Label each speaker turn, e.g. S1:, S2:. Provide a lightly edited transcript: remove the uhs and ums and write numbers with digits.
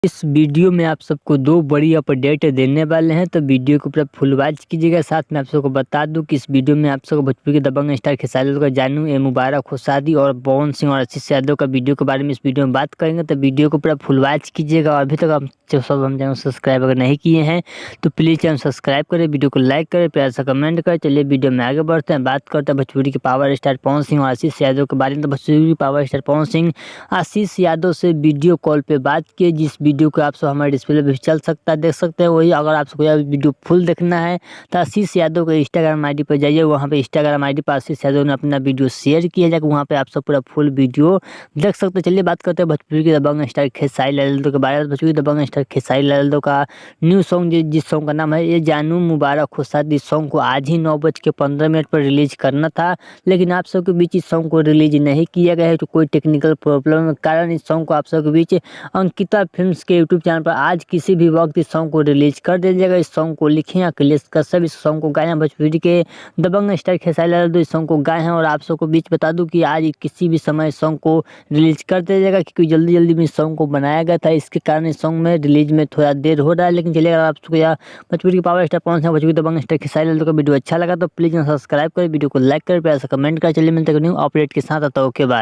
S1: इस वीडियो में आप सबको दो बड़ी अपडेट देने वाले हैं, तो वीडियो को पूरा फुल वॉच कीजिएगा। साथ में आप सबको बता दूं कि इस वीडियो में आप सबको भोजपुरी के दबंग स्टार खेसारी लाल का जानू ए मुबारक हो शादी और पवन सिंह और आशीष यादव का वीडियो के बारे में इस वीडियो में बात करेंगे। तो वीडियो को पूरा फुल वॉच कीजिएगा। और अभी तक आप जो सब हम चैनल सब्सक्राइब अगर नहीं किए हैं तो प्लीज़ चैनल सब्सक्राइब करें, वीडियो को लाइक करें, प्यार से कमेंट करें। चलिए वीडियो में आगे बढ़ते हैं, बात करते हैं भोजपुरी के पावर स्टार पवन सिंह और आशीष यादव के बारे में। तो भोजपुरी पावर स्टार पवन सिंह आशीष यादव से वीडियो कॉल पे बात किए, जिस वीडियो को आप सब हमारे डिस्प्ले पे भी चल सकता है, देख सकते हैं। वही अगर आपको यह वीडियो फुल देखना है तो आशीष यादव के इंस्टाग्राम आईडी पर जाइए। वहाँ पे इंस्टाग्राम आईडी पर आशीष यादव ने अपना वीडियो शेयर किया जाकर वहाँ पे आप सब पूरा फुल वीडियो देख सकते हैं। चलिए बात करते हैं भोजपुरी के दबंग स्टार खेसारी लाल यादव के बारे में। भोजपुरी दबंग स्टार खेसारी लाल यादव का न्यू सॉन्ग जिस सॉन्ग का नाम है ये जानू मुबारक हो शादी, इस सॉन्ग को आज ही 9:15 पर रिलीज करना था, लेकिन आप सबके बीच इस सॉन्ग को रिलीज नहीं किया गया है। तो कोई टेक्निकल प्रॉब्लम के कारण इस सॉन्ग को आप सबके बीच अंकिता फिल्म्स के यूट्यूब चैनल पर आज किसी भी वक्त इस सॉन्ग को रिलीज कर दिया जाएगा। इस सॉन्ग को लिखे अखिलेश कश्यप, इस सॉन्ग को गाए हैं भोजपुरी के दबंग स्टार खेसारी लाल यादव, इस सॉन्ग को गाए हैं। और आप सबको बीच बता दूं कि आज किसी भी समय इस सॉन्ग को रिलीज कर दिया जाएगा, क्योंकि जल्दी में इस सॉन्ग को बनाया गया था, इसके कारण इस सॉन्ग में रिलीज में थोड़ा देर हो रहा है। लेकिन चलिए अगर आप सबको यह भोजपुरी के पावर स्टार पवन सिंह भोजपुरी दबंग स्टार खेसारी लाल यादव का वीडियो अच्छा लगा तो प्लीज सब्सक्राइब करें, वीडियो को लाइक करें, प्यार से कमेंट करें। चलिए मिलते हैं न्यू अपडेट के साथ। Okay bye.